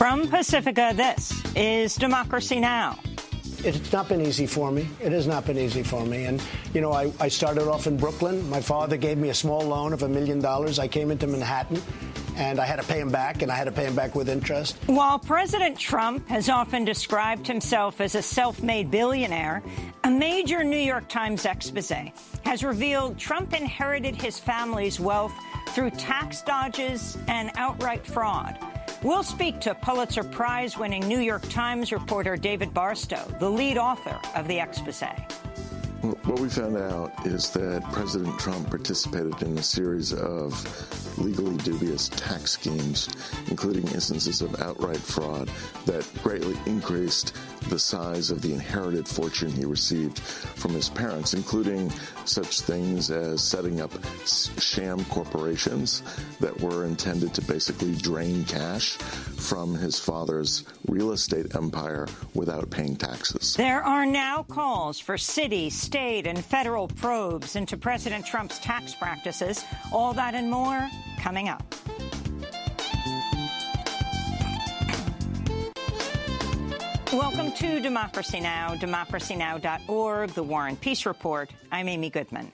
From Pacifica, this is Democracy Now! It's not been easy for me. It has not been easy for me. And, you know, I started off in Brooklyn. My father gave me a small loan of $1 million. I came into Manhattan, and I had to pay him back, and I had to pay him back with interest. While President Trump has often described himself as a self-made billionaire, a major New York Times expose has revealed Trump inherited his family's wealth through tax dodges and outright fraud. We'll speak to Pulitzer Prize-winning New York Times reporter David Barstow, the lead author of the expose. What we found out is that President Trump participated in a series of legally dubious tax schemes, including instances of outright fraud that greatly increased the size of the inherited fortune he received from his parents, including such things as setting up sham corporations that were intended to basically drain cash from his father's real estate empire without paying taxes. There are now calls for city, state, and federal probes into President Trump's tax practices. All that and more coming up. Welcome to Democracy Now!, democracynow.org, The War and Peace Report. I'm Amy Goodman.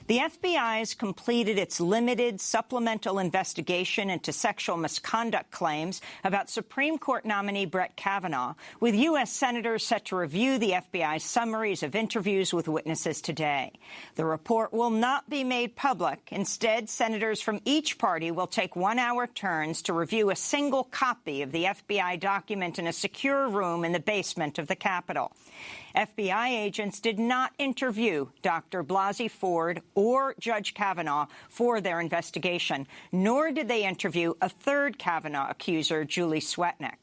The FBI has completed its limited supplemental investigation into sexual misconduct claims about Supreme Court nominee Brett Kavanaugh, with U.S. senators set to review the FBI's summaries of interviews with witnesses today. The report will not be made public. Instead, senators from each party will take one-hour turns to review a single copy of the FBI document in a secure room in the basement of the Capitol. FBI agents did not interview Dr. Blasey Ford or Judge Kavanaugh for their investigation, nor did they interview a third Kavanaugh accuser, Julie Swetnick.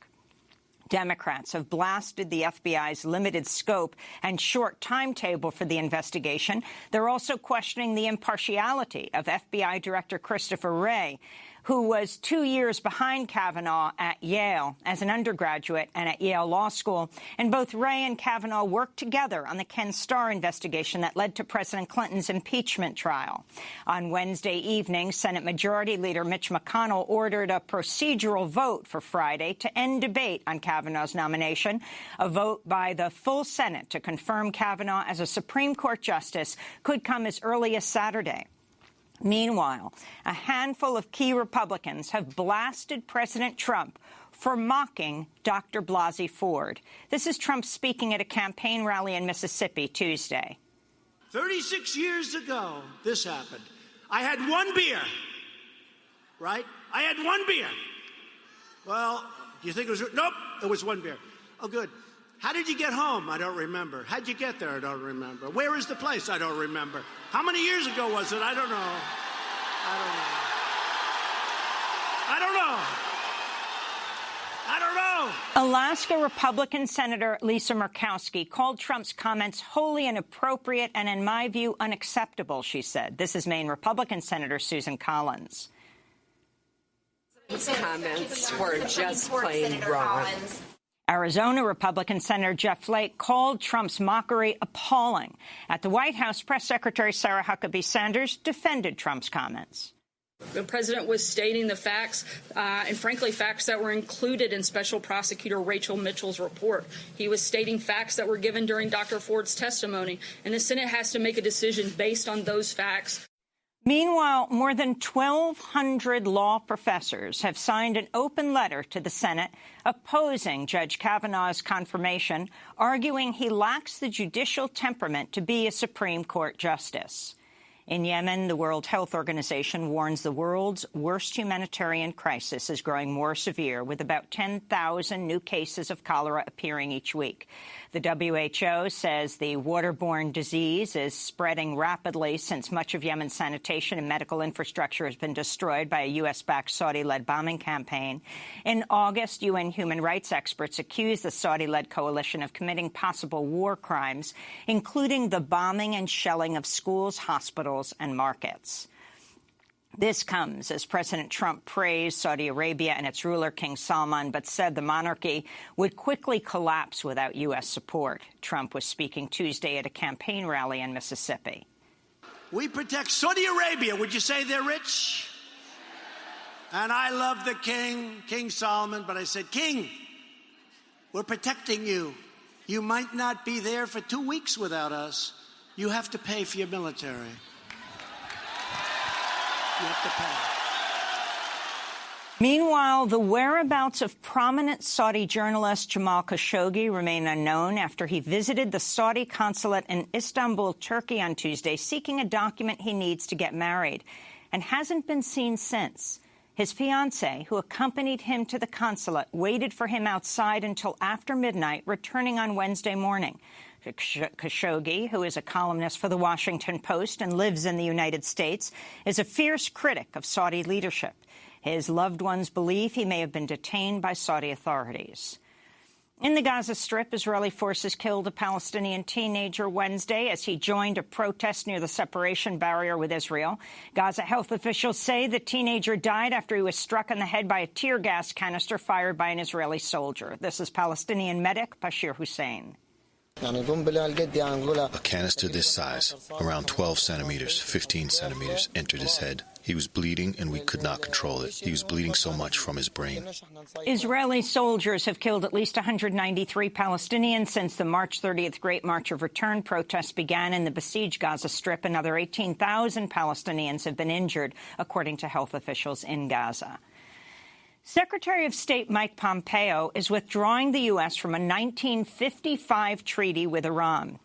Democrats have blasted the FBI's limited scope and short timetable for the investigation. They're also questioning the impartiality of FBI Director Christopher Wray, who was 2 years behind Kavanaugh at Yale as an undergraduate and at Yale Law School. And both Wray and Kavanaugh worked together on the Ken Starr investigation that led to President Clinton's impeachment trial. On Wednesday evening, Senate Majority Leader Mitch McConnell ordered a procedural vote for Friday to end debate on Kavanaugh's nomination. A vote by the full Senate to confirm Kavanaugh as a Supreme Court justice could come as early as Saturday. Meanwhile, a handful of key Republicans have blasted President Trump for mocking Dr. Blasey Ford. This is Trump speaking at a campaign rally in Mississippi Tuesday. 36 years ago, this happened. I had one beer, right? I had one beer. Well, do you think it was? Nope, it was one beer. Oh, good. How did you get home? I don't remember. How'd you get there? I don't remember. Where is the place? I don't remember. How many years ago was it? I don't know. Alaska Republican Senator Lisa Murkowski called Trump's comments wholly inappropriate and, in my view, unacceptable, she said. This is Maine Republican Senator Susan Collins. His comments were just plain wrong. Arizona Republican Senator Jeff Flake called Trump's mockery appalling. At the White House, Press Secretary Sarah Huckabee Sanders defended Trump's comments. The president was stating the facts, and frankly, facts that were included in Special Prosecutor Rachel Mitchell's report. He was stating facts that were given during Dr. Ford's testimony, and the Senate has to make a decision based on those facts. Meanwhile, more than 1,200 law professors have signed an open letter to the Senate opposing Judge Kavanaugh's confirmation, arguing he lacks the judicial temperament to be a Supreme Court justice. In Yemen, the World Health Organization warns the world's worst humanitarian crisis is growing more severe, with about 10,000 new cases of cholera appearing each week. The WHO says the waterborne disease is spreading rapidly since much of Yemen's sanitation and medical infrastructure has been destroyed by a U.S.-backed Saudi-led bombing campaign. In August, UN human rights experts accused the Saudi-led coalition of committing possible war crimes, including the bombing and shelling of schools, hospitals, and markets. This comes as President Trump praised Saudi Arabia and its ruler, King Salman, but said the monarchy would quickly collapse without U.S. support. Trump was speaking Tuesday at a campaign rally in Mississippi. We protect Saudi Arabia. Would you say they're rich? And I love the king, King Solomon, but I said, King, we're protecting you. You might not be there for 2 weeks without us. You have to pay for your military. You have to pay. Meanwhile, the whereabouts of prominent Saudi journalist Jamal Khashoggi remain unknown after he visited the Saudi consulate in Istanbul, Turkey on Tuesday, seeking a document he needs to get married, and hasn't been seen since. His fiancée, who accompanied him to the consulate, waited for him outside until after midnight, returning on Wednesday morning. Khashoggi, who is a columnist for The Washington Post and lives in the United States, is a fierce critic of Saudi leadership. His loved ones believe he may have been detained by Saudi authorities. In the Gaza Strip, Israeli forces killed a Palestinian teenager Wednesday as he joined a protest near the separation barrier with Israel. Gaza health officials say the teenager died after he was struck in the head by a tear gas canister fired by an Israeli soldier. This is Palestinian medic Bashir Hussein. A canister this size, around 12 centimeters, 15 centimeters, entered his head. He was bleeding, and we could not control it. He was bleeding so much from his brain. Israeli soldiers have killed at least 193 Palestinians since the March 30th Great March of Return protests began in the besieged Gaza Strip. Another 18,000 Palestinians have been injured, according to health officials in Gaza. Secretary of State Mike Pompeo is withdrawing the U.S. from a 1955 treaty with Iran,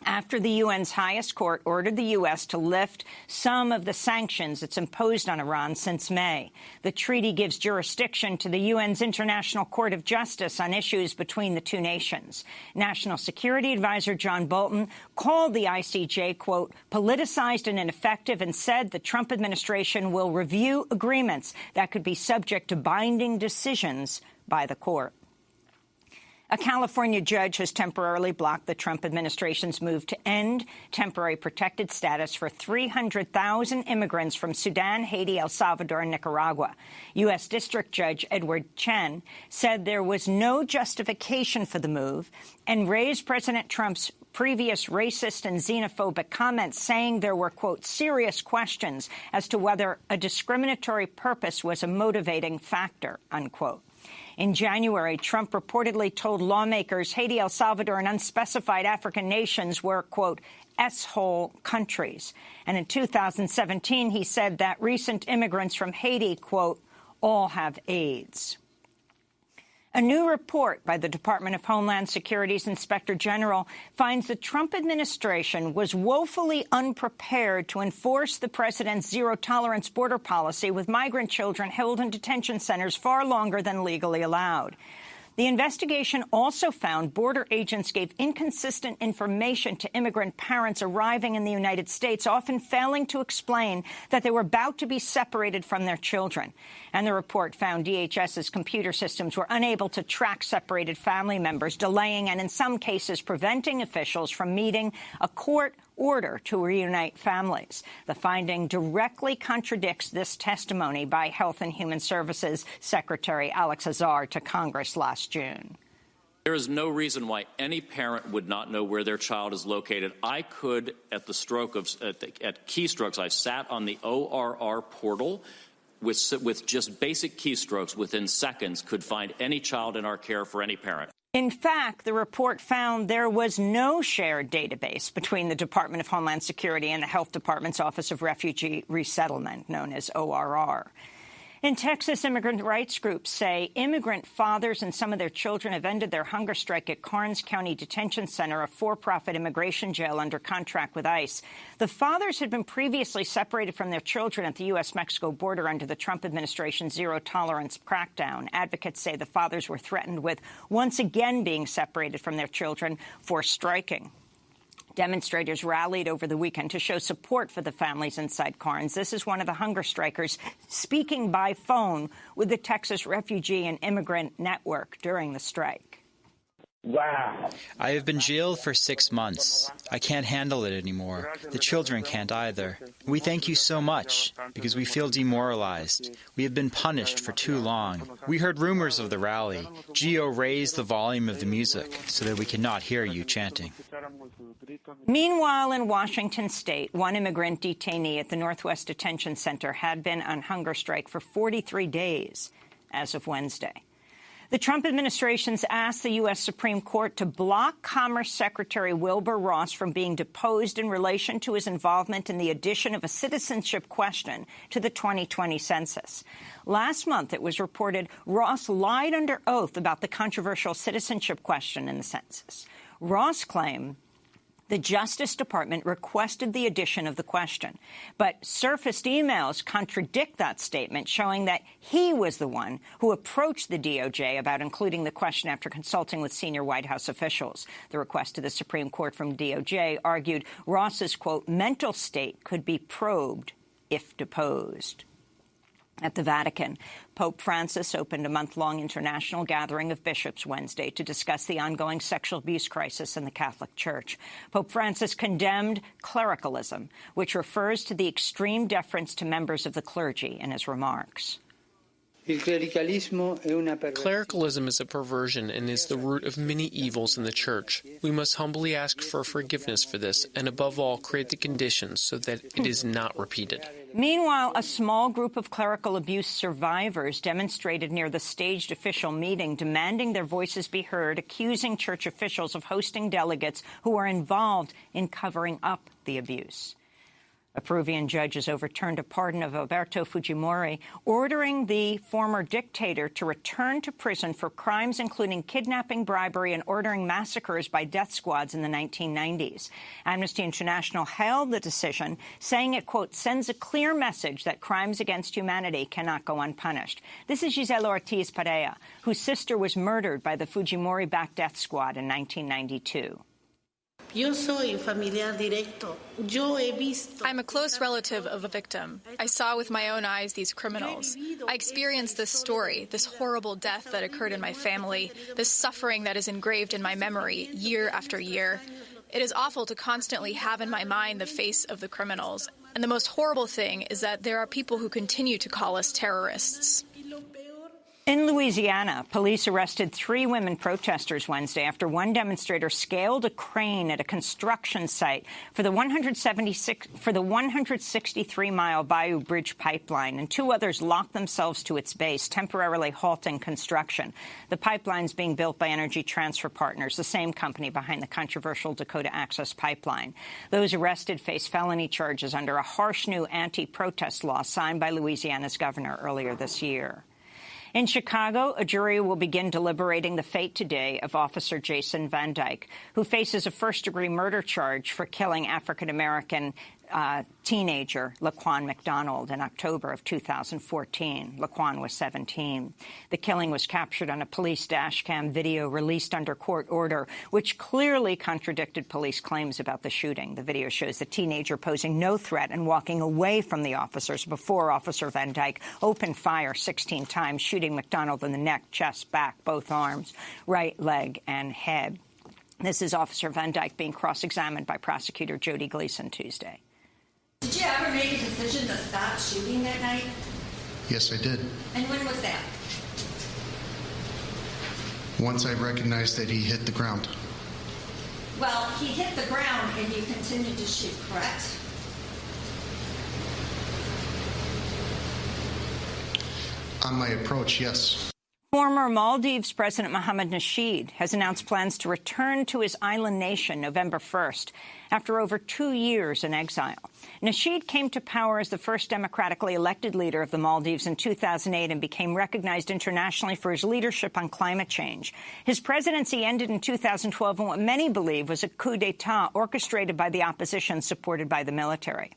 after the UN's highest court ordered the U.S. to lift some of the sanctions it's imposed on Iran since May. The treaty gives jurisdiction to the UN's International Court of Justice on issues between the two nations. National Security Advisor John Bolton called the ICJ, quote, politicized and ineffective, and said the Trump administration will review agreements that could be subject to binding decisions by the court. A California judge has temporarily blocked the Trump administration's move to end temporary protected status for 300,000 immigrants from Sudan, Haiti, El Salvador, and Nicaragua. U.S. District Judge Edward Chen said there was no justification for the move and raised President Trump's previous racist and xenophobic comments, saying there were, quote, serious questions as to whether a discriminatory purpose was a motivating factor, unquote. In January, Trump reportedly told lawmakers Haiti, El Salvador, and unspecified African nations were, quote, S-hole countries. And in 2017, he said that recent immigrants from Haiti, quote, all have AIDS. A new report by the Department of Homeland Security's Inspector General finds the Trump administration was woefully unprepared to enforce the president's zero-tolerance border policy with migrant children held in detention centers far longer than legally allowed. The investigation also found border agents gave inconsistent information to immigrant parents arriving in the United States, often failing to explain that they were about to be separated from their children. And the report found DHS's computer systems were unable to track separated family members, delaying and in some cases preventing officials from meeting a court order to reunite families. The finding directly contradicts this testimony by Health and Human Services Secretary Alex Azar to Congress last June. There is no reason why any parent would not know where their child is located. I could, at keystrokes, I sat on the ORR portal with just basic keystrokes within seconds, could find any child in our care for any parent. In fact, the report found there was no shared database between the Department of Homeland Security and the Health Department's Office of Refugee Resettlement, known as ORR. In Texas, immigrant rights groups say immigrant fathers and some of their children have ended their hunger strike at Karnes County Detention Center, a for-profit immigration jail under contract with ICE. The fathers had been previously separated from their children at the U.S.-Mexico border under the Trump administration's zero-tolerance crackdown. Advocates say the fathers were threatened with once again being separated from their children for striking. Demonstrators rallied over the weekend to show support for the families inside Karnes. This is one of the hunger strikers speaking by phone with the Texas Refugee and Immigrant Network during the strike. Wow. I have been jailed for 6 months. I can't handle it anymore. The children can't either. We thank you so much, because we feel demoralized. We have been punished for too long. We heard rumors of the rally. Gio raised the volume of the music so that we could not hear you chanting. Meanwhile, in Washington state, one immigrant detainee at the Northwest Detention Center had been on hunger strike for 43 days as of Wednesday. The Trump administration's asked the U.S. Supreme Court to block Commerce Secretary Wilbur Ross from being deposed in relation to his involvement in the addition of a citizenship question to the 2020 census. Last month, it was reported Ross lied under oath about the controversial citizenship question in the census. Ross claimed the Justice Department requested the addition of the question, but surfaced emails contradict that statement, showing that he was the one who approached the DOJ about including the question after consulting with senior White House officials. The request to the Supreme Court from DOJ argued Ross's, quote, mental state could be probed if deposed. At the Vatican, Pope Francis opened a month-long international gathering of bishops Wednesday to discuss the ongoing sexual abuse crisis in the Catholic Church. Pope Francis condemned clericalism, which refers to the extreme deference to members of the clergy, in his remarks. Clericalism is a perversion and is the root of many evils in the Church. We must humbly ask for forgiveness for this and, above all, create the conditions so that it is not repeated. Meanwhile, a small group of clerical abuse survivors demonstrated near the staged official meeting, demanding their voices be heard, accusing church officials of hosting delegates who were involved in covering up the abuse. A Peruvian judge has overturned a pardon of Alberto Fujimori, ordering the former dictator to return to prison for crimes including kidnapping, bribery, and ordering massacres by death squads in the 1990s. Amnesty International hailed the decision, saying it, quote, sends a clear message that crimes against humanity cannot go unpunished. This is Gisela Ortiz Perea, whose sister was murdered by the Fujimori-backed death squad in 1992. I'm a close relative of a victim. I saw with my own eyes these criminals. I experienced this story, this horrible death that occurred in my family, this suffering that is engraved in my memory year after year. It is awful to constantly have in my mind the face of the criminals. And the most horrible thing is that there are people who continue to call us terrorists. In Louisiana, police arrested 3 women protesters Wednesday after one demonstrator scaled a crane at a construction site for the 163-mile Bayou Bridge pipeline, and 2 others locked themselves to its base, temporarily halting construction. The pipeline is being built by Energy Transfer Partners, the same company behind the controversial Dakota Access Pipeline. Those arrested face felony charges under a harsh new anti-protest law signed by Louisiana's governor earlier this year. In Chicago, a jury will begin deliberating the fate today of Officer Jason Van Dyke, who faces a first-degree murder charge for killing African-American teenager Laquan McDonald in October of 2014. Laquan was 17. The killing was captured on a police dash cam video released under court order, which clearly contradicted police claims about the shooting. The video shows the teenager posing no threat and walking away from the officers before Officer Van Dyke opened fire 16 times, shooting McDonald in the neck, chest, back, both arms, right leg, and head. This is Officer Van Dyke being cross-examined by prosecutor Jody Gleason Tuesday. Did you ever make a decision to stop shooting that night? Yes, I did. And when was that? Once I recognized that he hit the ground. Well, he hit the ground and you continued to shoot, correct? On my approach, yes. Former Maldives President Mohammed Nasheed has announced plans to return to his island nation November 1st after over 2 years in exile. Nasheed came to power as the first democratically elected leader of the Maldives in 2008 and became recognized internationally for his leadership on climate change. His presidency ended in 2012 in what many believe was a coup d'etat orchestrated by the opposition supported by the military.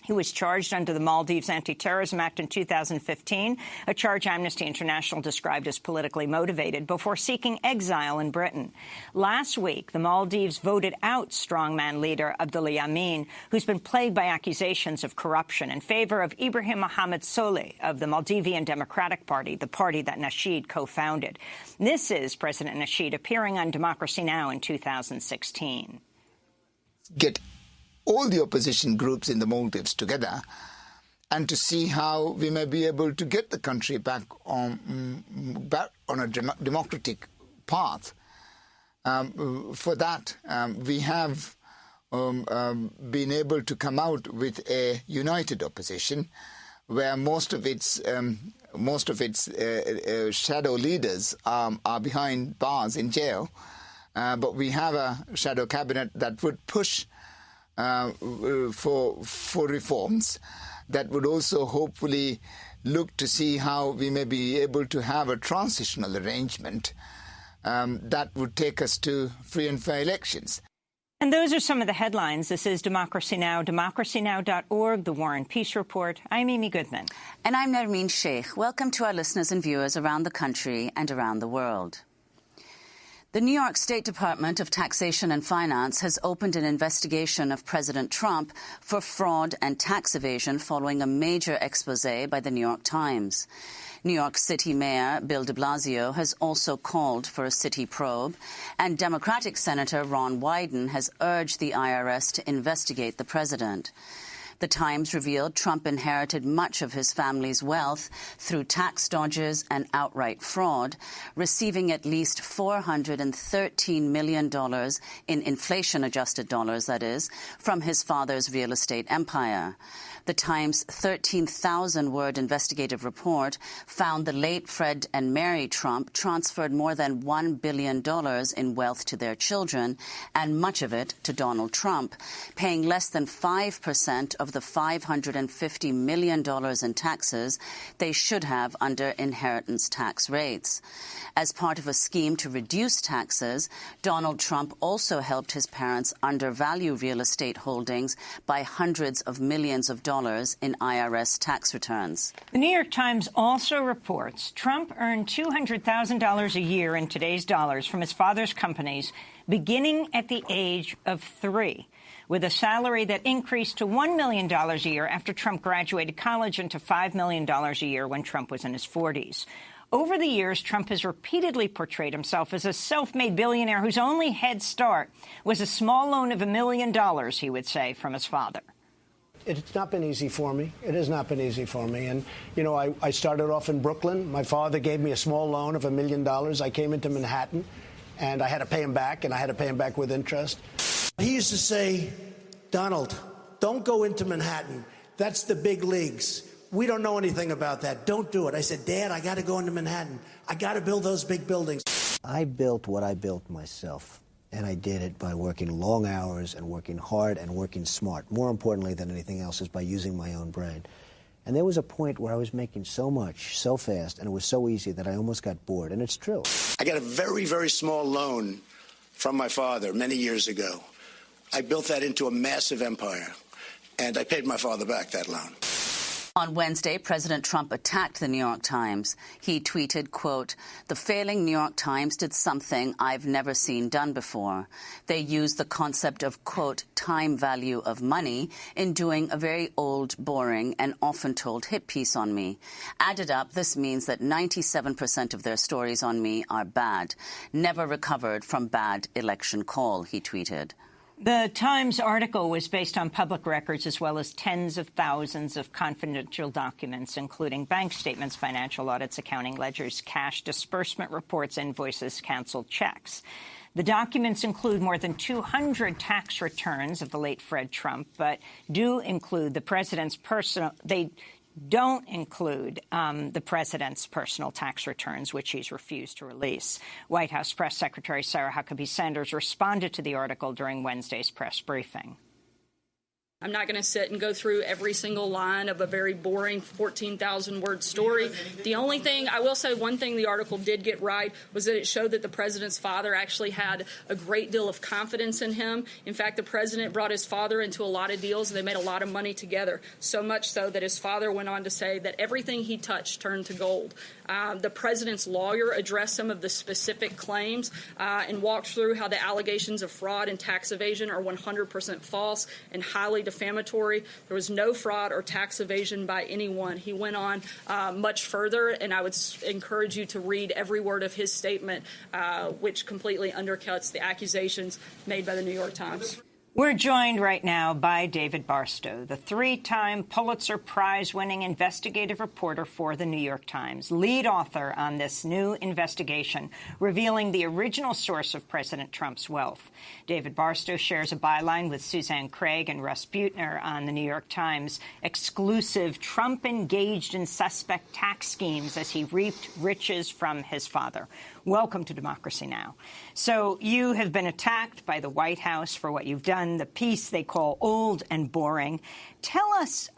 He was charged under the Maldives Anti-Terrorism Act in 2015, a charge Amnesty International described as politically motivated, before seeking exile in Britain. Last week, the Maldives voted out strongman leader Abdullah Yameen, who's been plagued by accusations of corruption, in favor of Ibrahim Mohamed Solih of the Maldivian Democratic Party, the party that Nasheed co-founded. This is President Nasheed appearing on Democracy Now! In 2016. Get all the opposition groups in the Maldives together and to see how we may be able to get the country back on a democratic path. For that, we have been able to come out with a united opposition where most of its shadow leaders are behind bars in jail. But we have a shadow cabinet that would push for reforms, that would also hopefully look to see how we may be able to have a transitional arrangement that would take us to free and fair elections. And those are some of the headlines. This is Democracy Now!, democracynow.org, The War and Peace Report. I'm Amy Goodman. And I'm Nermeen Sheikh. Welcome to our listeners and viewers around the country and around the world. The New York State Department of Taxation and Finance has opened an investigation of President Trump for fraud and tax evasion following a major expose by the New York Times. New York City Mayor Bill de Blasio has also called for a city probe, and Democratic Senator Ron Wyden has urged the IRS to investigate the president. The Times revealed Trump inherited much of his family's wealth through tax dodges and outright fraud, receiving at least $413 million in inflation-adjusted dollars, that is, from his father's real estate empire. The Times' 13,000-word investigative report found the late Fred and Mary Trump transferred more than $1 billion in wealth to their children, and much of it to Donald Trump, paying less than 5% of the $550 million in taxes they should have under inheritance tax rates. As part of a scheme to reduce taxes, Donald Trump also helped his parents undervalue real estate holdings by hundreds of millions of dollars in IRS tax returns. The New York Times also reports Trump earned $200,000 a year in today's dollars from his father's companies beginning at the age of 3, with a salary that increased to $1 million a year after Trump graduated college and to $5 million a year when Trump was in his 40s. Over the years, Trump has repeatedly portrayed himself as a self-made billionaire whose only head start was a small loan of $1 million, he would say, from his father. It's not been easy for me. It has not been easy for me. And, you know, I started off in Brooklyn. My father gave me a small loan of $1 million. I came into Manhattan, and I had to pay him back, and I had to pay him back with interest. He used to say, Donald, don't go into Manhattan. That's the big leagues. We don't know anything about that. Don't do it. I said, Dad, I got to go into Manhattan. I got to build those big buildings. I built what I built myself, and I did it by working long hours and working hard and working smart. More importantly than anything else is by using my own brain. And there was a point where I was making so much, so fast, and it was so easy that I almost got bored. And it's true. I got a very, very small loan from my father many years ago. I built that into a massive empire, and I paid my father back that loan. On Wednesday, President Trump attacked the New York Times. He tweeted, quote, "The failing New York Times did something I've never seen done before. They used the concept of, quote, time value of money in doing a very old, boring, and often told hit piece on me. Added up, this means that 97% of their stories on me are bad. Never recovered from bad election call," he tweeted. The Times article was based on public records as well as tens of thousands of confidential documents, including bank statements, financial audits, accounting ledgers, cash disbursement reports, invoices, canceled checks. The documents include more than 200 tax returns of the late Fred Trump, but do include the president's personal. They don't include the president's personal tax returns, which he's refused to release. White House Press Secretary Sarah Huckabee Sanders responded to the article during Wednesday's press briefing. I'm not going to sit and go through every single line of a very boring 14,000-word story. The only thing, I will say one thing the article did get right was that it showed that the president's father actually had a great deal of confidence in him. In fact, the president brought his father into a lot of deals, and they made a lot of money together, so much so that his father went on to say that everything he touched turned to gold. The president's lawyer addressed some of the specific claims and walked through how the allegations of fraud and tax evasion are 100% false and highly defamatory. There was no fraud or tax evasion by anyone. He went on much further, and I would encourage you to read every word of his statement, which completely undercuts the accusations made by the New York Times. We're joined right now by David Barstow, the 3-time Pulitzer Prize-winning investigative reporter for the New York Times, lead author on this new investigation revealing the original source of President Trump's wealth. David Barstow shares a byline with Suzanne Craig and Russ Buettner on the New York Times exclusive Trump engaged in suspect tax schemes as he reaped riches from his father. Welcome to Democracy Now! So you have been attacked by the White House for what you've done, the piece they call old and boring. Tell us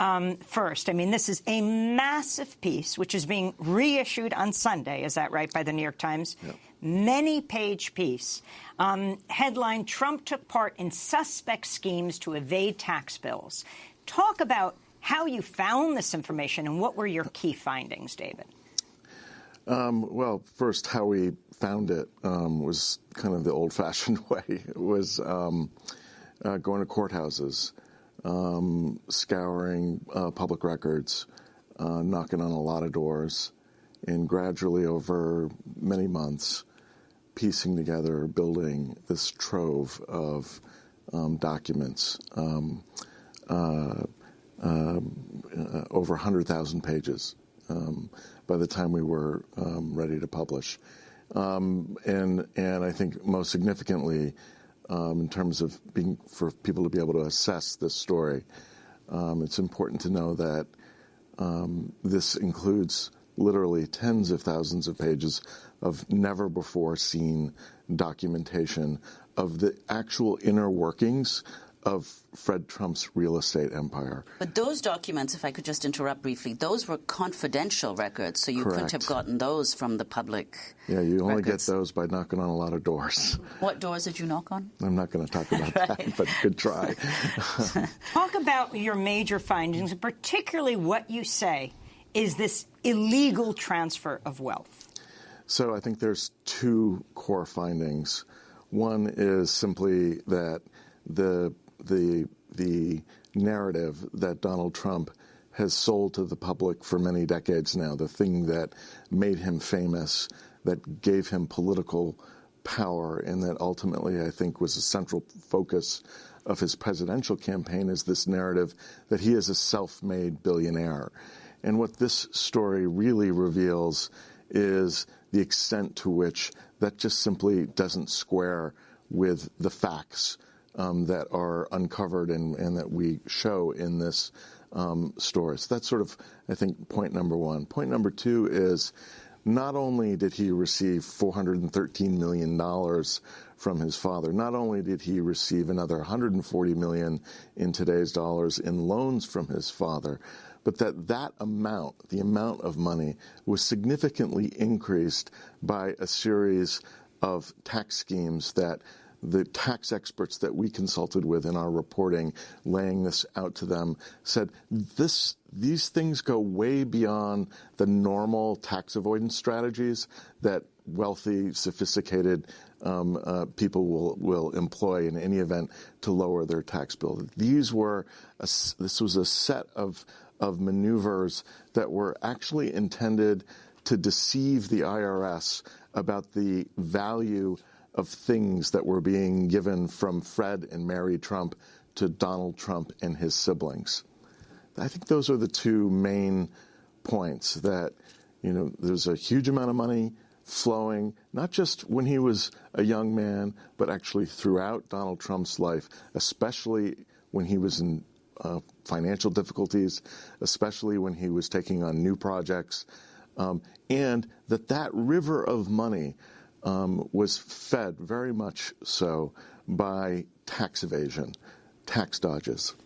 first, I mean, this is a massive piece which is being reissued on Sunday, is that right, by the New York Times? Yep. Many-page piece. Headline, Trump took part in suspect schemes to evade tax bills. Talk about how you found this information and what were your key findings, David? Well, first, how we found it was kind of the old-fashioned way. It was going to courthouses, scouring public records, knocking on a lot of doors, and gradually over many months, piecing together, building this trove of documents, over 100,000 pages. By the time we were ready to publish. And I think most significantly, in terms of for people to be able to assess this story, it's important to know that this includes literally tens of thousands of pages of never-before-seen documentation of the actual inner workings of Fred Trump's real estate empire. But those documents, if I could just interrupt briefly, those were confidential records, so you couldn't have gotten those from the public. Yeah, you only records. Get those by knocking on a lot of doors. What doors did you knock on? I'm not going to talk about that, but good try. Talk about your major findings, particularly what you say is this illegal transfer of wealth. So I think there's two core findings. One is simply that the narrative that Donald Trump has sold to the public for many decades now, the thing that made him famous, that gave him political power, and that ultimately I think was a central focus of his presidential campaign, is this narrative that he is a self-made billionaire. And what this story really reveals is the extent to which that just simply doesn't square with the facts that are uncovered and that we show in this story. So that's sort of, I think, point number one. Point number two is not only did he receive $413 million from his father, not only did he receive another $140 million in today's dollars in loans from his father, but that amount, the amount of money, was significantly increased by a series of tax schemes that the tax experts that we consulted with in our reporting, laying this out to them, said these things go way beyond the normal tax avoidance strategies that wealthy, sophisticated people will employ in any event to lower their tax bill. This was a set of maneuvers that were actually intended to deceive the IRS about the value of things that were being given from Fred and Mary Trump to Donald Trump and his siblings. I think those are the two main points, that, there's a huge amount of money flowing, not just when he was a young man, but actually throughout Donald Trump's life, especially when he was in financial difficulties, especially when he was taking on new projects, and that river of money was fed very much so by tax evasion, tax dodges.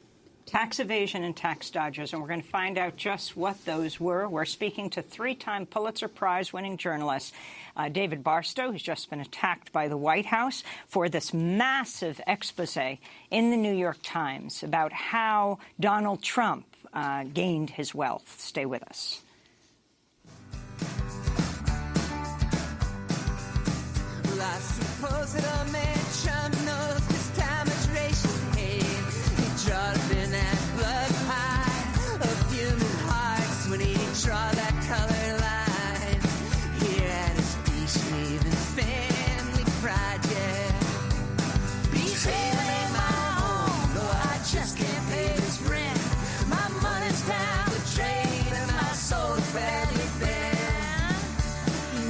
Tax evasion and tax dodgers, and we're going to find out just what those were. We're speaking to three-time Pulitzer Prize-winning journalist David Barstow, who's just been attacked by the White House for this massive expose in the New York Times about how Donald Trump gained his wealth. Stay with us. Well, I suppose that old man Trump knows this time is racial hate. He drawed up in that blood pie of human hearts when he draw that color line. Here at his Beach-Haven family project. Beach-Haven ain't my home, though I just can't pay this rent. My money's down the drain and my soul's badly bent.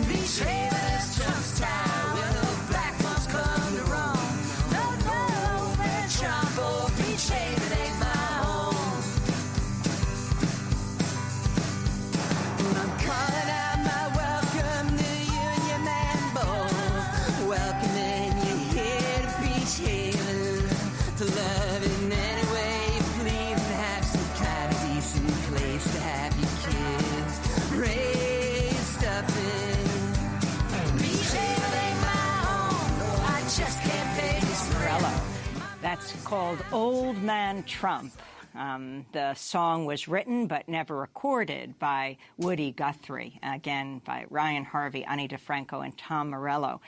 Beach-Haven is Trump's town where the black folks come to roam. No, where Trump or Beach-Haven ain't my home. I'm calling out my welcome to you and your man both. Welcoming you here to Beach-Haven, to love in any way you please and have some kind of decent place to have your kids raised up in. Beach-Haven ain't my home, no, I just can't pay this rent. That's called Old Man Trump. The song was written but never recorded by Woody Guthrie, again by Ryan Harvey, Ani DeFranco, and Tom Morello.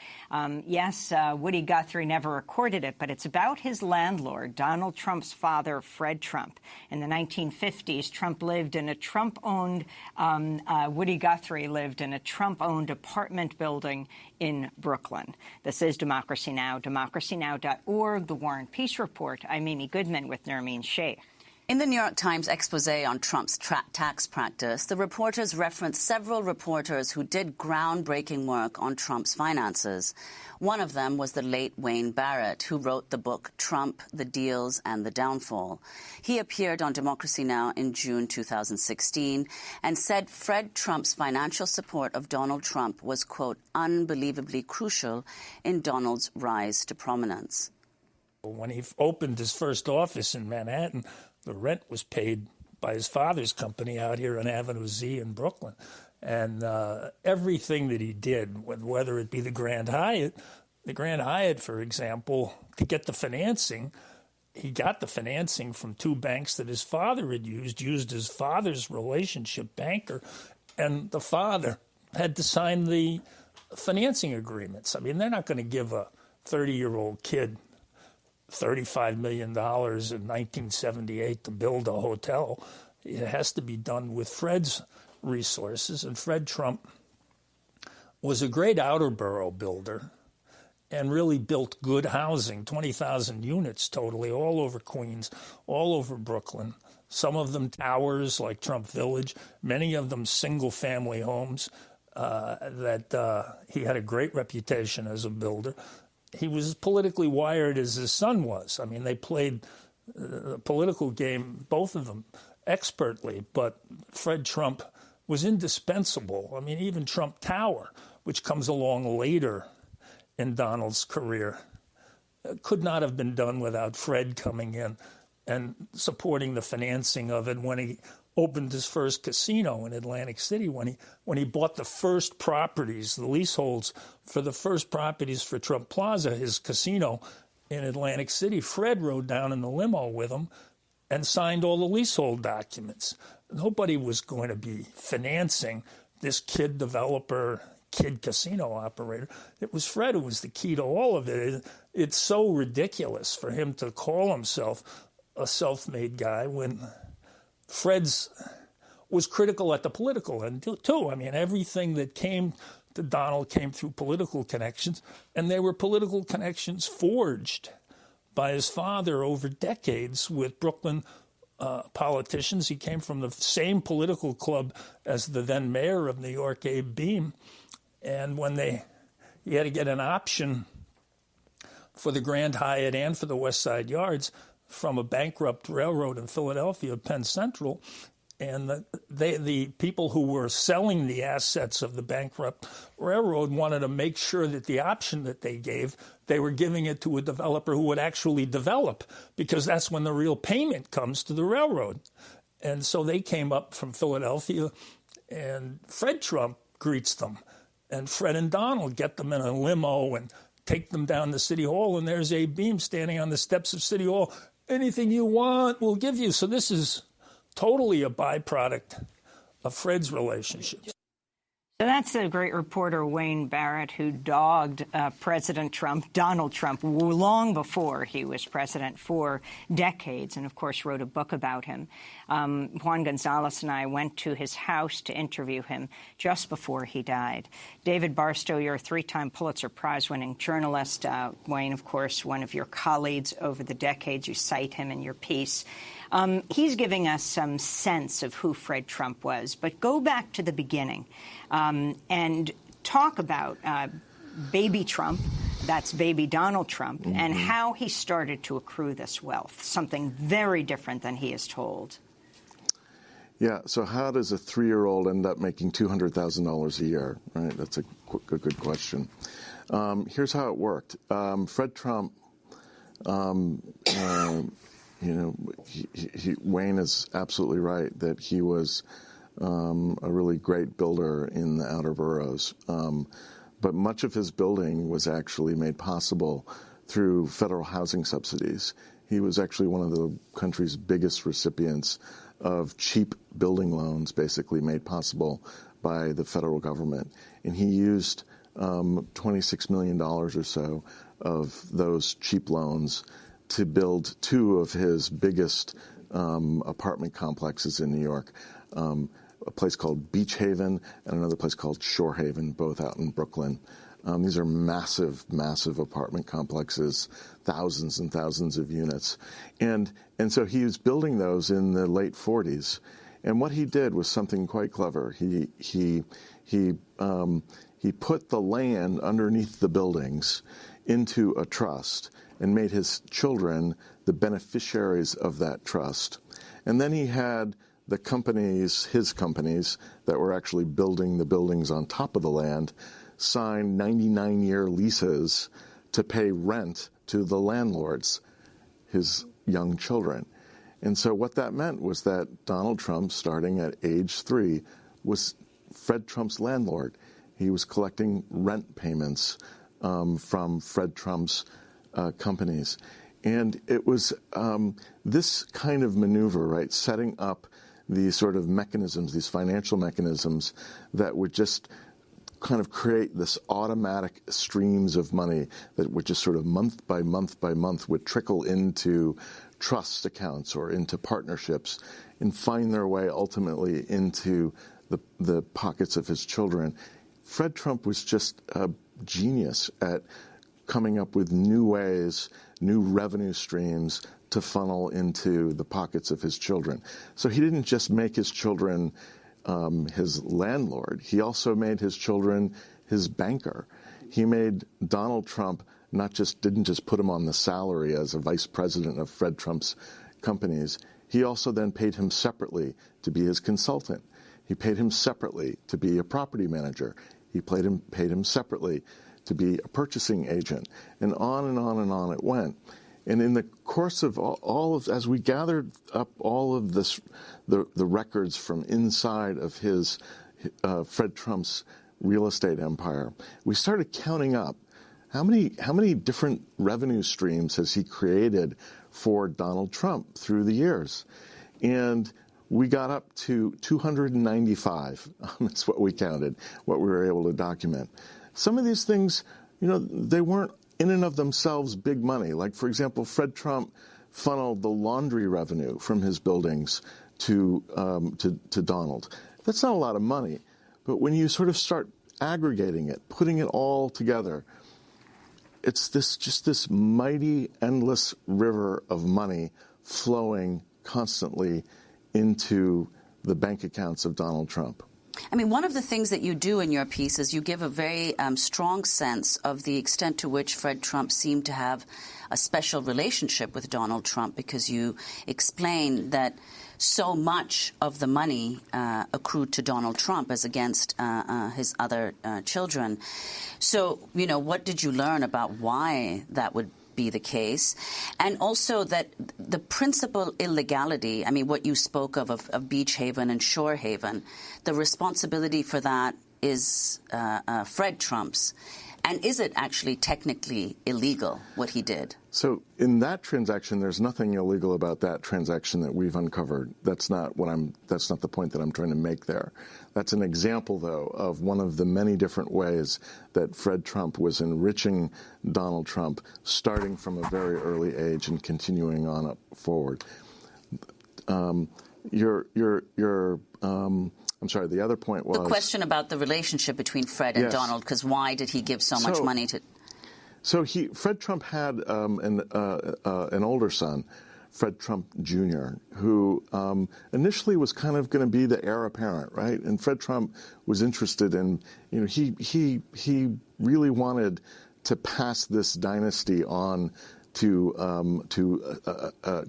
Yes, Woody Guthrie never recorded it, but it's about his landlord, Donald Trump's father, Fred Trump. In the 1950s, Trump lived in a Trump-owned, Woody Guthrie lived in a Trump-owned apartment building in Brooklyn. This is Democracy Now!, democracynow.org, The War and Peace Report. I'm Amy Goodman with Nermeen Sheikh. In the New York Times expose on Trump's tax practice, the reporters referenced several reporters who did groundbreaking work on Trump's finances. One of them was the late Wayne Barrett, who wrote the book Trump, the Deals, and the Downfall. He appeared on Democracy Now! In June 2016 and said Fred Trump's financial support of Donald Trump was, quote, unbelievably crucial in Donald's rise to prominence. When he opened his first office in Manhattan, the rent was paid by his father's company out here on Avenue Z in Brooklyn. And everything that he did, whether it be the Grand Hyatt, for example, to get the financing, he got the financing from two banks that his father had used his father's relationship banker, and the father had to sign the financing agreements. I mean, they're not going to give a 30-year-old kid $35 million in 1978 to build a hotel. It has to be done with Fred's resources. And Fred Trump was a great outer borough builder and really built good housing, 20,000 units totally, all over Queens, all over Brooklyn. Some of them towers like Trump Village, many of them single-family homes that he had a great reputation as a builder. He was as politically wired as his son was. I mean, they played the political game, both of them, expertly, but Fred Trump was indispensable. I mean, even Trump Tower, which comes along later in Donald's career, could not have been done without Fred coming in and supporting the financing of it when he opened his first casino in Atlantic City, when he bought the first properties, the leaseholds for the first properties for Trump Plaza, his casino in Atlantic City. Fred rode down in the limo with him and signed all the leasehold documents. Nobody was going to be financing this kid developer, kid casino operator. It was Fred who was the key to all of it. It's so ridiculous for him to call himself a self-made guy when Fred's was critical at the political end, too. I mean, everything that came to Donald came through political connections, and they were political connections forged by his father over decades with Brooklyn politicians. He came from the same political club as the then mayor of New York, Abe Beame, and when he had to get an option for the Grand Hyatt and for the West Side Yards from a bankrupt railroad in Philadelphia, Penn Central, And the people who were selling the assets of the bankrupt railroad wanted to make sure that the option that they gave, they were giving it to a developer who would actually develop, because that's when the real payment comes to the railroad. And so they came up from Philadelphia, and Fred Trump greets them. And Fred and Donald get them in a limo and take them down to City Hall, and there's Abe Beame standing on the steps of City Hall. Anything you want, we'll give you. So this is totally a byproduct of Fred's relationship. So that's the great reporter Wayne Barrett, who dogged President Trump, Donald Trump, long before he was president, for decades, and, of course, wrote a book about him. Juan Gonzalez and I went to his house to interview him just before he died. David Barstow, you're a three-time Pulitzer Prize-winning journalist. Wayne, of course, one of your colleagues over the decades. You cite him in your piece. He's giving us some sense of who Fred Trump was. But go back to the beginning and talk about baby Trump, that's baby Donald Trump, and how he started to accrue this wealth, something very different than he is told. Yeah, so how does a 3-year-old end up making $200,000 a year, right? That's a good question. Here's how it worked. Fred Trump, Wayne is absolutely right that he was a really great builder in the outer boroughs. But much of his building was actually made possible through federal housing subsidies. He was actually one of the country's biggest recipients of cheap building loans, basically made possible by the federal government. And he used $26 million or so of those cheap loans to build 2 of his biggest apartment complexes in New York, a place called Beach Haven and another place called Shore Haven, both out in Brooklyn. These are massive, massive apartment complexes, thousands and thousands of units. And so he was building those in the late 40s. And what he did was something quite clever. He put the land underneath the buildings into a trust and made his children the beneficiaries of that trust. And then he had the companies, his companies, that were actually building the buildings on top of the land, sign 99-year leases to pay rent to the landlords, his young children. And so what that meant was that Donald Trump, starting at age 3, was Fred Trump's landlord. He was collecting rent payments from Fred Trump's companies. And it was this kind of maneuver, right, setting up these sort of mechanisms, these financial mechanisms that would just kind of create this automatic streams of money that would just sort of month by month by month would trickle into trust accounts or into partnerships and find their way ultimately into the pockets of his children. Fred Trump was just a genius at coming up with new ways, new revenue streams to funnel into the pockets of his children. So he didn't just make his children his landlord. He also made his children his banker. He made Donald Trump didn't just put him on the salary as a vice president of Fred Trump's companies. He also then paid him separately to be his consultant. He paid him separately to be a property manager. He paid him separately to be a purchasing agent, and on and on and on it went. And in the course of as we gathered up all of this, the records from inside of his Fred Trump's real estate empire, we started counting up how many different revenue streams has he created for Donald Trump through the years, and we got up to 295. That's what we counted, what we were able to document. Some of these things, they weren't in and of themselves big money. Like, for example, Fred Trump funneled the laundry revenue from his buildings to Donald. That's not a lot of money. But when you sort of start aggregating it, putting it all together, it's this mighty, endless river of money flowing constantly into the bank accounts of Donald Trump. I mean, one of the things that you do in your piece is you give a very strong sense of the extent to which Fred Trump seemed to have a special relationship with Donald Trump, because you explain that so much of the money accrued to Donald Trump as against his other children. So, what did you learn about why that would be the case? And also that the principal illegality, what you spoke of Beach Haven and Shore Haven, the responsibility for that is Fred Trump's. And is it actually technically illegal, what he did? So in that transaction, there's nothing illegal about that transaction that we've uncovered. That's not the point that I'm trying to make there. That's an example, though, of one of the many different ways that Fred Trump was enriching Donald Trump, starting from a very early age and continuing on up forward. I'm sorry, the other point was... The question about the relationship between Fred and Donald, because why did he give so much money to... So Fred Trump had an older son, Fred Trump Jr., who initially was kind of going to be the heir apparent, right? And Fred Trump was interested in, he really wanted to pass this dynasty on to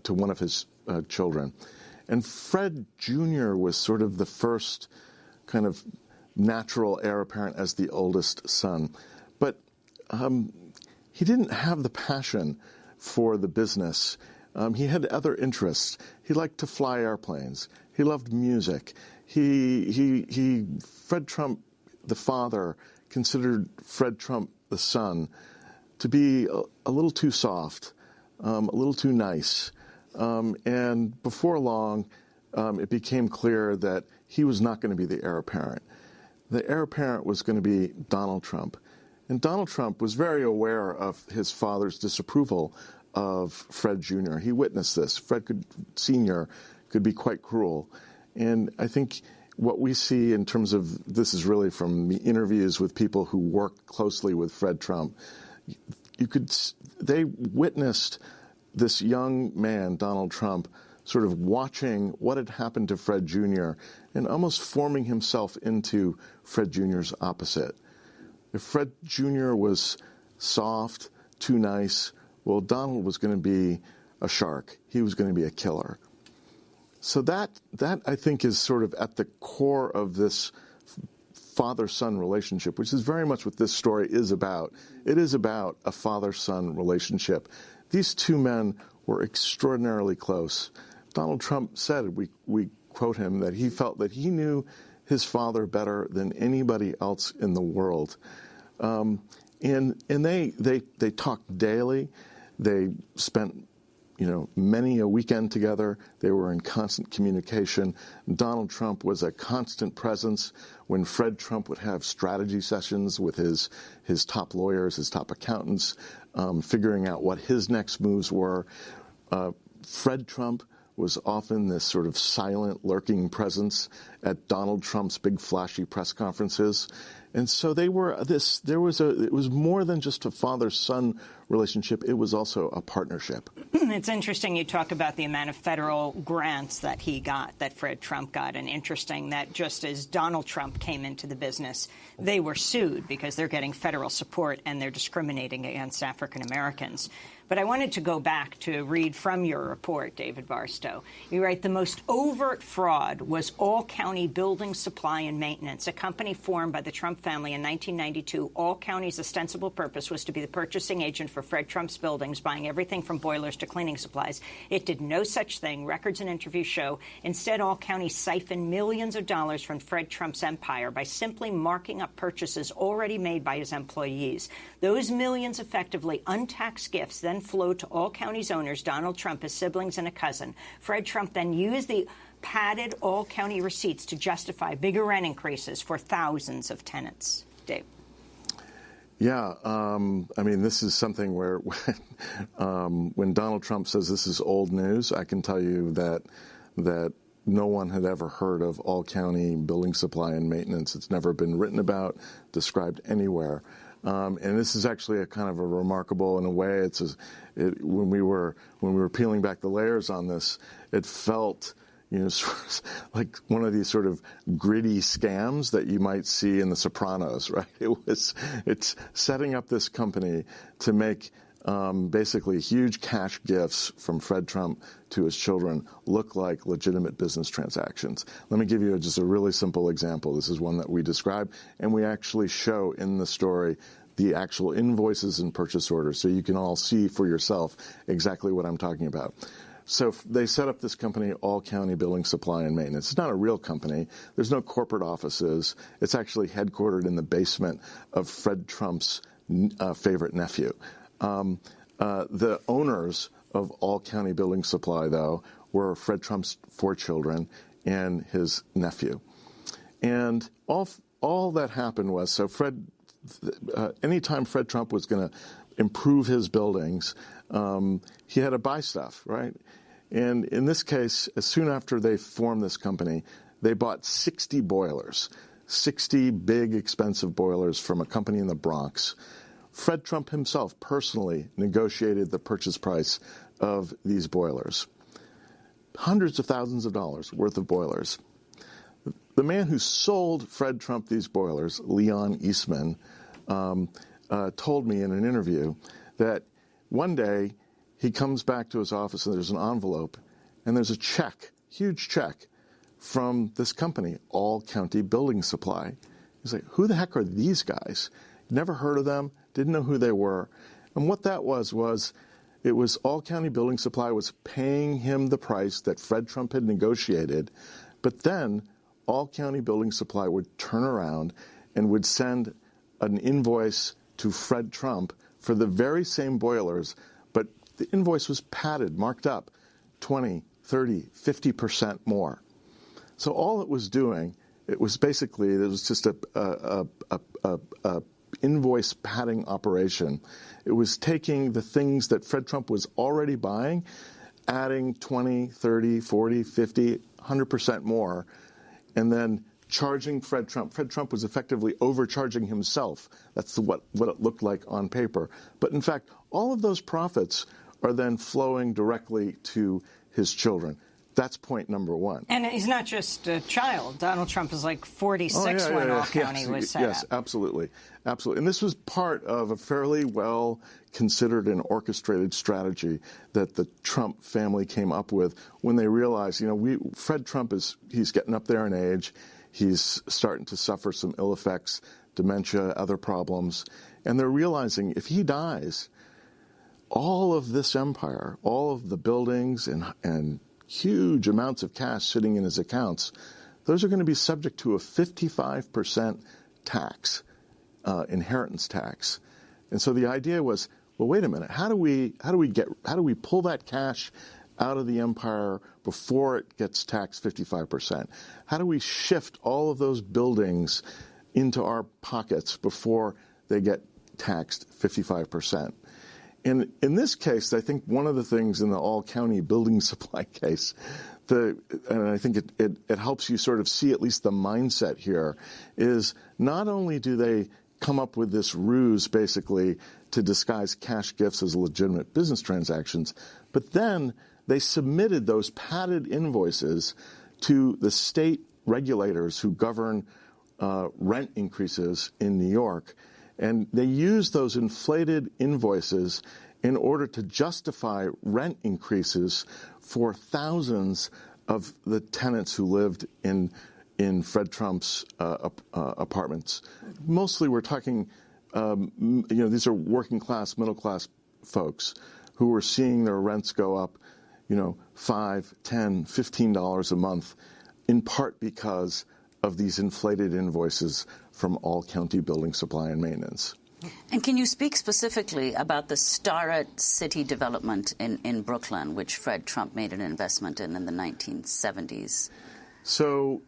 one of his children. And Fred Jr. was sort of the first kind of natural heir apparent as the oldest son. But he didn't have the passion for the business. He had other interests. He liked to fly airplanes. He loved music. Fred Trump, the father, considered Fred Trump, the son, to be a little too soft, a little too nice. And before long, it became clear that he was not going to be the heir apparent. The heir apparent was going to be Donald Trump. And Donald Trump was very aware of his father's disapproval of Fred Jr. He witnessed this. Fred Sr. could be quite cruel. And I think what we see in terms of, this is really from the interviews with people who worked closely with Fred Trump, they witnessed this young man, Donald Trump, sort of watching what had happened to Fred Jr. and almost forming himself into Fred Jr.'s opposite. If Fred Jr. was soft, too nice, well, Donald was going to be a shark. He was going to be a killer. So that I think is sort of at the core of this father-son relationship, which is very much what this story is about. It is about a father-son relationship. These two men were extraordinarily close. Donald Trump said, we quote him, that he felt that he knew his father better than anybody else in the world. And they talked daily. They spent many a weekend together. They were in constant communication. Donald Trump was a constant presence when Fred Trump would have strategy sessions with his top lawyers, his top accountants, figuring out what his next moves were. Fred Trump was often this sort of silent, lurking presence at Donald Trump's big, flashy press conferences. And so it was more than just a father-son relationship. It was also a partnership. It's interesting you talk about the amount of federal grants that he got, that Fred Trump got, and interesting that just as Donald Trump came into the business, they were sued because they're getting federal support and they're discriminating against African Americans. But I wanted to go back to read from your report, David Barstow. You write, the most overt fraud was All County Building Supply and Maintenance, a company formed by the Trump family in 1992. All County's ostensible purpose was to be the purchasing agent for Fred Trump's buildings, buying everything from boilers to cleaning supplies. It did no such thing, records and interviews show. Instead, All County siphoned millions of dollars from Fred Trump's empire by simply marking up purchases already made by his employees. Those millions, effectively untaxed gifts, then flowed to All County's owners, Donald Trump, his siblings, and a cousin. Fred Trump then used the padded All County receipts to justify bigger rent increases for thousands of tenants. Dave. Yeah, this is something where when Donald Trump says this is old news, I can tell you that no one had ever heard of All County Building Supply and Maintenance. It's never been written about, described anywhere. And this is actually a kind of a remarkable, in a way, when we were peeling back the layers on this, it felt, sort of like one of these sort of gritty scams that you might see in The Sopranos, right? It's setting up this company to make basically huge cash gifts from Fred Trump to his children look like legitimate business transactions. Let me give you just a really simple example. This is one that we describe, and we actually show in the story the actual invoices and purchase orders, so you can all see for yourself exactly what I'm talking about. So they set up this company, All County Building Supply and Maintenance. It's not a real company. There's no corporate offices. It's actually headquartered in the basement of Fred Trump's favorite nephew. The owners of All County Building Supply, though, were Fred Trump's 4 children and his nephew. And all that happened was, so anytime Fred Trump was going to improve his buildings, he had to buy stuff, right? And in this case, as soon after they formed this company, they bought 60 boilers, 60 big, expensive boilers from a company in the Bronx. Fred Trump himself personally negotiated the purchase price of these boilers. Hundreds of thousands of dollars worth of boilers. The man who sold Fred Trump these boilers, Leon Eastman, told me in an interview that one day he comes back to his office and there's an envelope and there's a check, huge check, from this company, All County Building Supply. He's like, who the heck are these guys? Never heard of them, didn't know who they were. And what that was it was All County Building Supply was paying him the price that Fred Trump had negotiated, but then All County Building Supply would turn around and would send an invoice to Fred Trump for the very same boilers, but the invoice was padded, marked up 20, 30, 50% more. So all it was doing, it was just a invoice padding operation. It was taking the things that Fred Trump was already buying, adding 20, 30, 40, 50, 100% more, and then charging Fred Trump. Fred Trump was effectively overcharging himself. That's what it looked like on paper. But in fact, all of those profits are then flowing directly to his children. That's point number one. And he's not just a child. Donald Trump is like 46 when All County was set up. Yes, absolutely. Absolutely. And this was part of a fairly well-considered and orchestrated strategy that the Trump family came up with when they realized, Fred Trump he's getting up there in age. He's starting to suffer some ill effects, dementia, other problems. And they're realizing if he dies, all of this empire, all of the buildings and huge amounts of cash sitting in his accounts, those are going to be subject to a 55% tax, inheritance tax. And so the idea was, well, wait a minute, how do we pull that cash out of the empire before it gets taxed 55%? How do we shift all of those buildings into our pockets before they get taxed 55%? And in this case, I think one of the things in the All County Building Supply case, and I think it helps you sort of see at least the mindset here, is not only do they come up with this ruse basically to disguise cash gifts as legitimate business transactions, but then they submitted those padded invoices to the state regulators who govern rent increases in New York. And they used those inflated invoices in order to justify rent increases for thousands of the tenants who lived in Fred Trump's apartments. Mostly we're talking, these are working class, middle class folks who were seeing their rents go up, $5, $10, $15 a month, in part because of these inflated invoices from All County Building Supply and Maintenance. And can you speak specifically about the Starrett City development in Brooklyn, which Fred Trump made an investment in the 1970s? So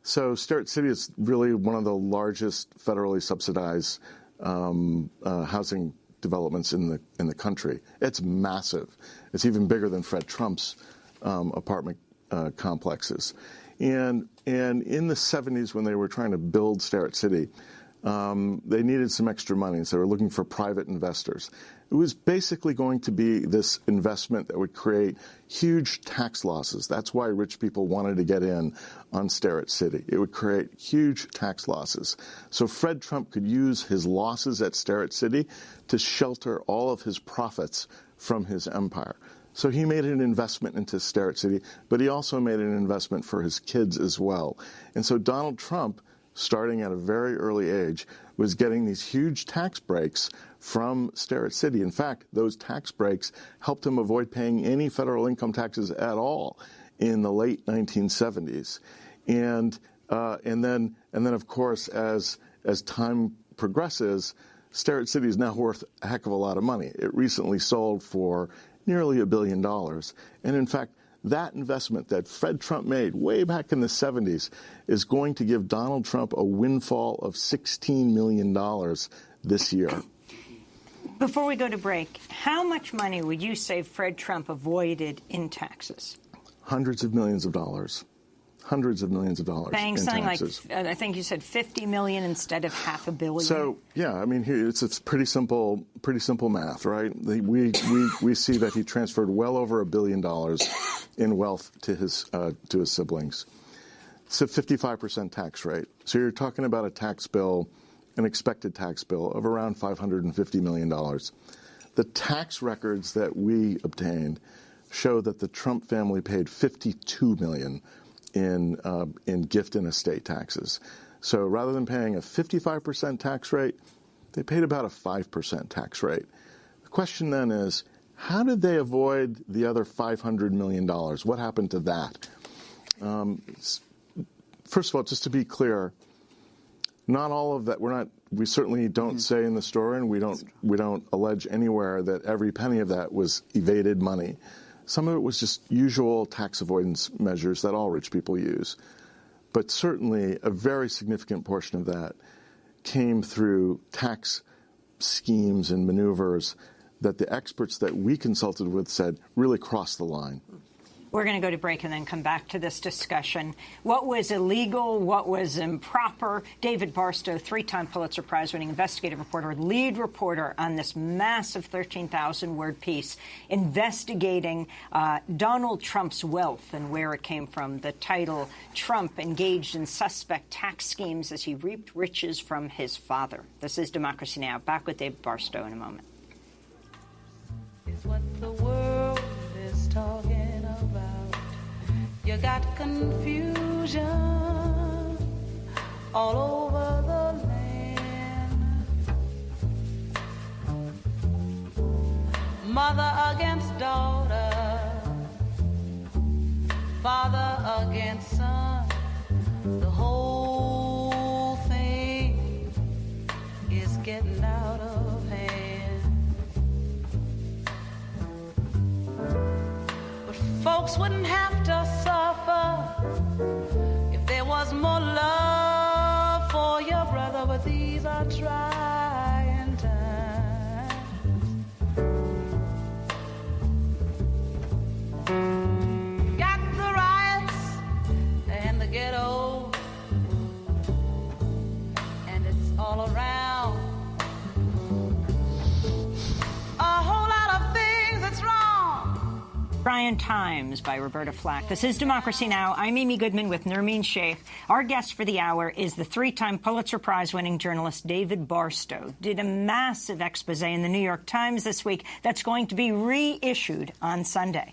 Starrett City is really one of the largest federally subsidized housing developments in the country. It's massive. It's even bigger than Fred Trump's apartment complexes. And in the 70s, when they were trying to build Starrett City, they needed some extra money, so they were looking for private investors. It was basically going to be this investment that would create huge tax losses. That's why rich people wanted to get in on Starrett City. It would create huge tax losses. So Fred Trump could use his losses at Starrett City to shelter all of his profits from his empire. So he made an investment into Starrett City, but he also made an investment for his kids as well. And so Donald Trump, starting at a very early age, was getting these huge tax breaks from Starrett City. In fact, those tax breaks helped him avoid paying any federal income taxes at all in the late 1970s. And then of course, as time progresses, Starrett City is now worth a heck of a lot of money. It recently sold for nearly $1 billion. And in fact, that investment that Fred Trump made way back in the 70s is going to give Donald Trump a windfall of $16 million this year. Before we go to break, how much money would you say Fred Trump avoided in taxes? Hundreds of millions of dollars. Hundreds of millions of dollars Paying in something taxes. like, I think you said $50 million instead of $500 million. So, yeah, I mean, it's pretty simple math, right? We see that he transferred well over $1 billion in wealth to his siblings. It's a 55% tax rate. So you're talking about a tax bill, an expected tax bill of around $550 million. The tax records that we obtained show that the Trump family paid $52 million in gift and estate taxes. So rather than paying a 55% tax rate, they paid about a 5% tax rate. The question then is, how did they avoid the other $500 million? What happened to that? First of all, just to be clear, not all of that, we certainly don't say in the story, and we don't allege anywhere that every penny of that was evaded money. Some of it was just usual tax avoidance measures that all rich people use. But certainly a very significant portion of that came through tax schemes and maneuvers that the experts that we consulted with said really crossed the line. We're going to go to break and then come back to this discussion. What was illegal? What was improper? David Barstow, three-time Pulitzer Prize-winning investigative reporter, lead reporter on this massive 13,000-word piece investigating Donald Trump's wealth and where it came from. The title, Trump Engaged in Suspect Tax Schemes as He Reaped Riches from His Father. This is Democracy Now! Back with David Barstow in a moment. Is what the world is talking about. You got confusion all over the land. Mother against daughter, father against son. The whole thing is getting out of hand. But folks wouldn't have to suffer if there was more love for your brother, but these are trying times. Got the riots and the ghetto, and it's all around. A whole lot of things that's wrong. Trying Times by Roberta Flack. This is Democracy Now! I'm Amy Goodman with Nermeen Sheikh. Our guest for the hour is the three-time Pulitzer Prize-winning journalist David Barstow. Did a massive expose in the New York Times this week that's going to be reissued on Sunday.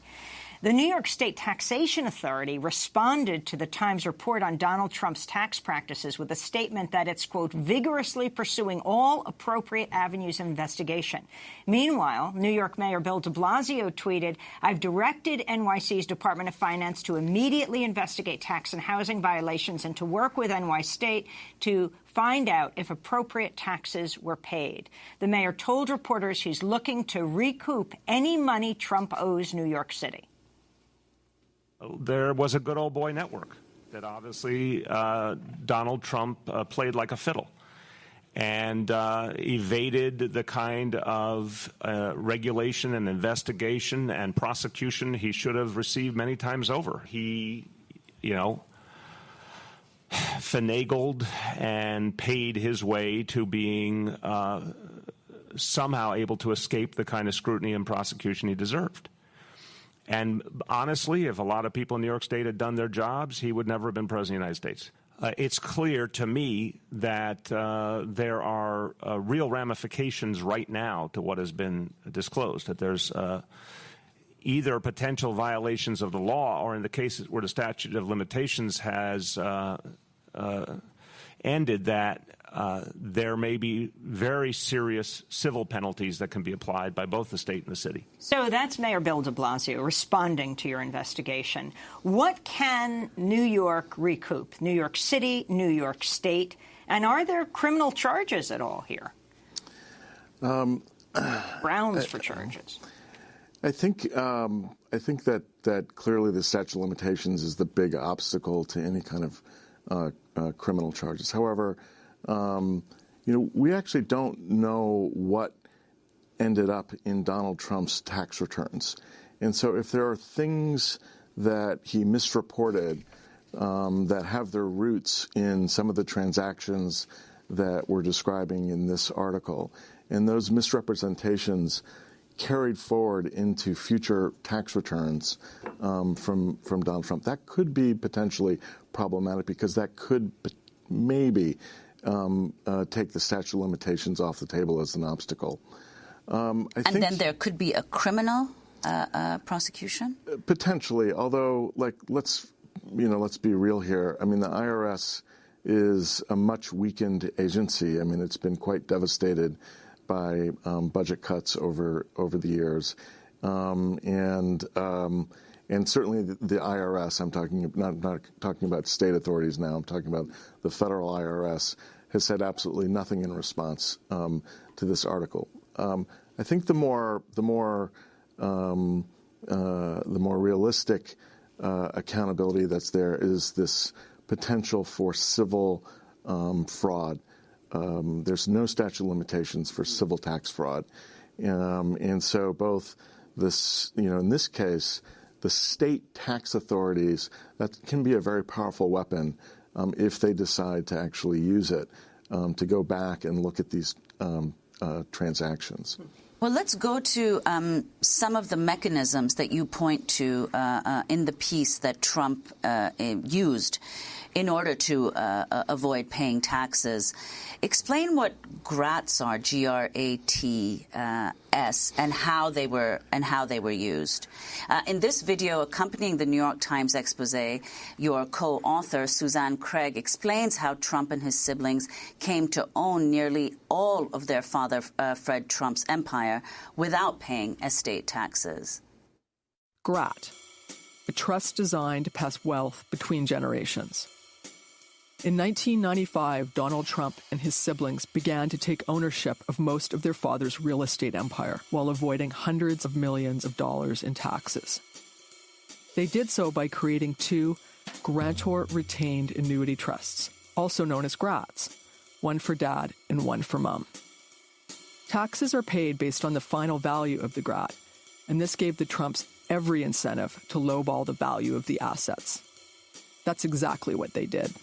The New York State Taxation Authority responded to the Times report on Donald Trump's tax practices with a statement that it's, quote, vigorously pursuing all appropriate avenues of investigation. Meanwhile, New York Mayor Bill de Blasio tweeted, I've directed NYC's Department of Finance to immediately investigate tax and housing violations and to work with NY State to find out if appropriate taxes were paid. The mayor told reporters he's looking to recoup any money Trump owes New York City. There was a good old boy network that obviously Donald Trump played like a fiddle and evaded the kind of regulation and investigation and prosecution he should have received many times over. He, finagled and paid his way to being somehow able to escape the kind of scrutiny and prosecution he deserved. And honestly, if a lot of people in New York State had done their jobs, he would never have been president of the United States. It's clear to me that there are real ramifications right now to what has been disclosed, that there's either potential violations of the law, or in the cases where the statute of limitations has ended, that there may be very serious civil penalties that can be applied by both the state and the city. So that's Mayor Bill de Blasio responding to your investigation. What can New York recoup? New York City, New York State, and are there criminal charges at all here? Grounds for charges. I think that clearly the statute of limitations is the big obstacle to any kind of criminal charges. However, we actually don't know what ended up in Donald Trump's tax returns. And so if there are things that he misreported that have their roots in some of the transactions that we're describing in this article, and those misrepresentations carried forward into future tax returns from Donald Trump, that could be potentially problematic, because that could maybe take the statute of limitations off the table as an obstacle. Then there could be a criminal prosecution? Potentially, although, let's be real here. I mean, the IRS is a much weakened agency. I mean, it's been quite devastated by budget cuts over the years, and certainly the IRS. I'm not talking about state authorities now. I'm talking about the federal IRS has said absolutely nothing in response to this article. I think the more realistic accountability that's there is this potential for civil fraud. There's no statute of limitations for civil tax fraud, and so both this, in this case, the state tax authorities, that can be a very powerful weapon if they decide to actually use it to go back and look at these transactions. Well, let's go to some of the mechanisms that you point to in the piece that Trump used in order to avoid paying taxes. Explain what GRATs are, G-R-A-T-S, and how they were used. In this video accompanying the New York Times expose, your co-author Suzanne Craig explains how Trump and his siblings came to own nearly all of their father Fred Trump's empire without paying estate taxes. GRAT, a trust designed to pass wealth between generations. In 1995, Donald Trump and his siblings began to take ownership of most of their father's real estate empire while avoiding hundreds of millions of dollars in taxes. They did so by creating two grantor-retained annuity trusts, also known as GRATs, one for dad and one for mom. Taxes are paid based on the final value of the GRAT, and this gave the Trumps every incentive to lowball the value of the assets. That's exactly what they did.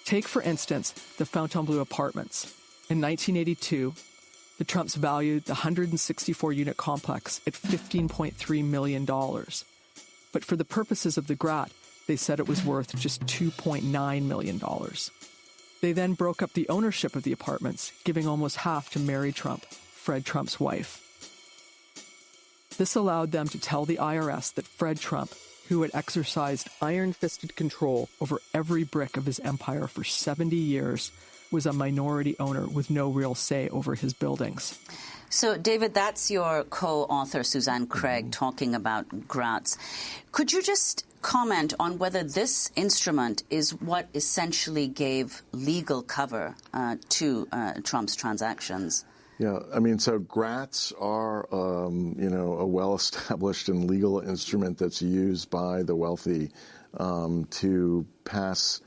Take, for instance, the Fontainebleau apartments. In 1982, the Trumps valued the 164-unit complex at $15.3 million. But for the purposes of the GRAT, they said it was worth just $2.9 million. They then broke up the ownership of the apartments, giving almost half to Mary Trump, Fred Trump's wife. This allowed them to tell the IRS that Fred Trump, who had exercised iron-fisted control over every brick of his empire for 70 years, was a minority owner with no real say over his buildings. So, David, that's your co-author, Suzanne Craig, talking about GRATs. Could you just comment on whether this instrument is what essentially gave legal cover to Trump's transactions? Yeah, I mean, so GRATs are, a well-established and legal instrument that's used by the wealthy to pass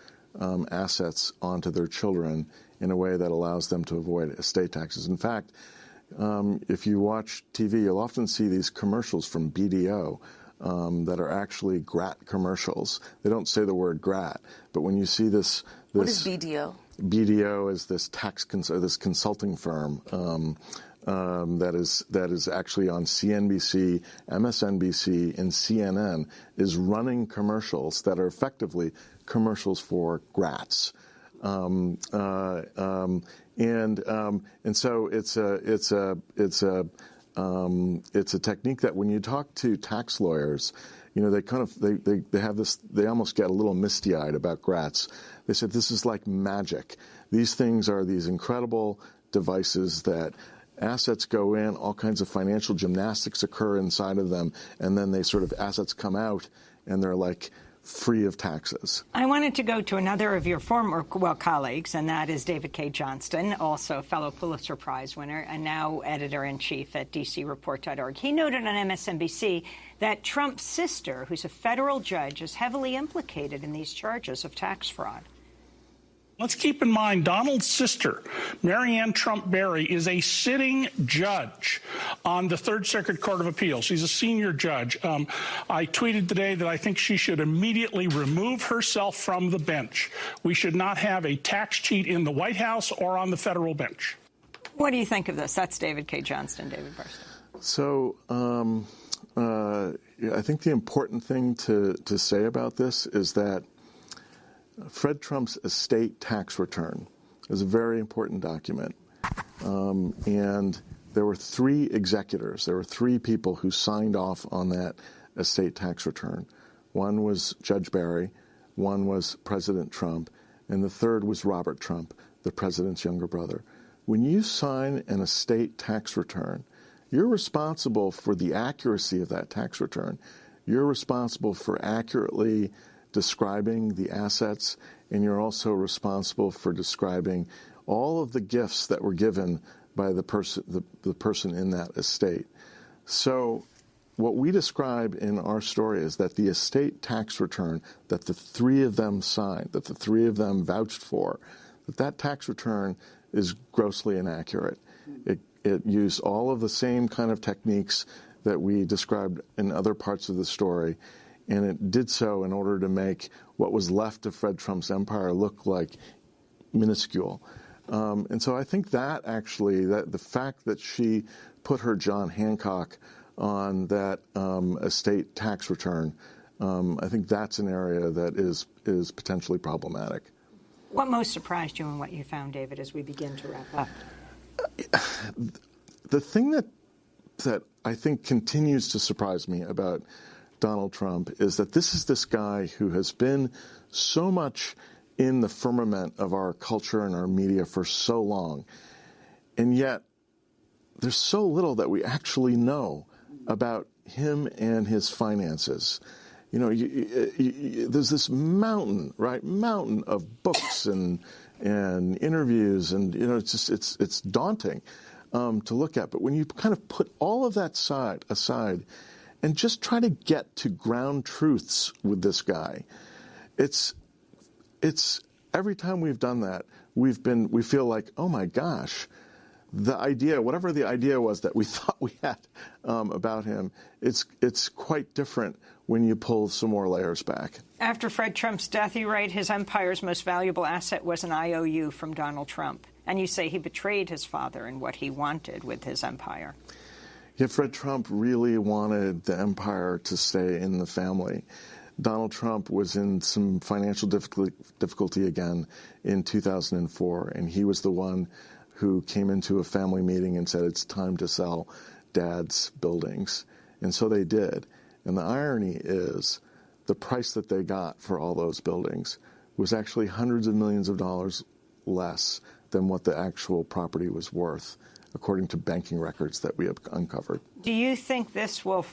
assets onto their children in a way that allows them to avoid estate taxes. In fact, if you watch TV, you'll often see these commercials from BDO that are actually GRAT commercials. They don't say the word GRAT, but when you see this what is BDO? BDO is this this consulting firm that is actually on CNBC, MSNBC, and CNN, is running commercials that are effectively commercials for GRATs. And so it's a technique that when you talk to tax lawyers, they have this, they almost get a little misty-eyed about GRATs. They said this is like magic. These things are these incredible devices that assets go in, all kinds of financial gymnastics occur inside of them, and then assets come out and they're like free of taxes. I wanted to go to another of your former colleagues, and that is David K. Johnston, also a fellow Pulitzer Prize winner and now editor-in-chief at DCReport.org. He noted on MSNBC that Trump's sister, who's a federal judge, is heavily implicated in these charges of tax fraud. Let's keep in mind, Donald's sister, Marianne Trump Berry, is a sitting judge on the Third Circuit Court of Appeals. She's a senior judge. I tweeted today that I think she should immediately remove herself from the bench. We should not have a tax cheat in the White House or on the federal bench. What do you think of this? That's David K. Johnston. David Barstow. So I think the important thing to say about this is that Fred Trump's estate tax return is a very important document. And there were 3 executors. There were 3 people who signed off on that estate tax return. One was Judge Barry, one was President Trump, and the third was Robert Trump, the president's younger brother. When you sign an estate tax return, you're responsible for the accuracy of that tax return. You're responsible for accurately describing the assets, and you're also responsible for describing all of the gifts that were given by the person in that estate. So what we describe in our story is that the estate tax return that the 3 of them signed, that the 3 of them vouched for, that tax return is grossly inaccurate. It used all of the same kind of techniques that we described in other parts of the story, and it did so in order to make what was left of Fred Trump's empire look like minuscule. And so I think that actually, that the fact that she put her John Hancock on that estate tax return, I think that's an area that is potentially problematic. What most surprised you in what you found, David, as we begin to wrap up? The thing that I think continues to surprise me about Donald Trump is that this is this guy who has been so much in the firmament of our culture and our media for so long, and yet there's so little that we actually know about him and his finances. There's this mountain of books and interviews, and it's daunting to look at. But when you kind of put all of that aside and just try to get to ground truths with this guy, it's every time we've done that, we feel like, oh my gosh, the idea, whatever the idea was that we thought we had about him, it's quite different when you pull some more layers back. After Fred Trump's death, you write his empire's most valuable asset was an IOU from Donald Trump. And you say he betrayed his father in what he wanted with his empire. Yeah, Fred Trump really wanted the empire to stay in the family. Donald Trump was in some financial difficulty again in 2004, and he was the one who came into a family meeting and said, it's time to sell Dad's buildings. And so they did. And the irony is the price that they got for all those buildings was actually hundreds of millions of dollars less than what the actual property was worth, according to banking records that we have uncovered. Do you think this will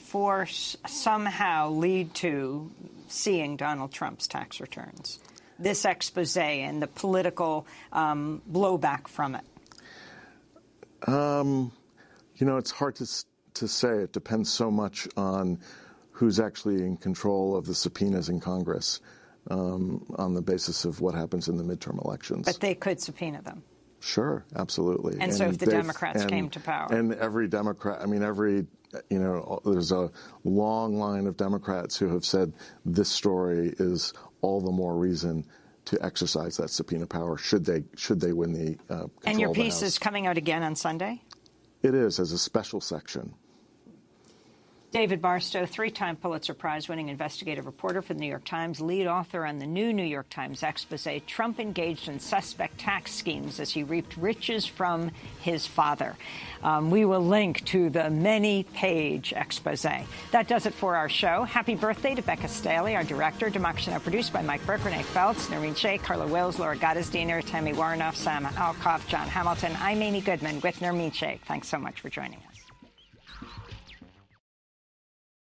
somehow lead to seeing Donald Trump's tax returns, this expose and the political blowback from it? It's hard to say. It depends so much on who's actually in control of the subpoenas in Congress on the basis of what happens in the midterm elections. But they could subpoena them. Sure, absolutely. And so if the Democrats came to power. And every Democrat, every You know, there's a long line of Democrats who have said this story is all the more reason to exercise that subpoena power should they win the control And your of the piece House. is coming out again on Sunday? It is, as a special section. David Barstow, three-time Pulitzer Prize-winning investigative reporter for the New York Times, lead author on the new New York Times expose, Trump engaged in suspect tax schemes as he reaped riches from his father. We will link to the many-page expose. That does it for our show. Happy birthday to Becca Staley, our director. Democracy Now! Produced by Mike Burke, Renee Feltz, Noreen Shea, Carla Wills, Laura Gottesdiener, Tammy Warnoff, Sam Alkoff, John Hamilton. I'm Amy Goodman with Noreen Shea. Thanks so much for joining us.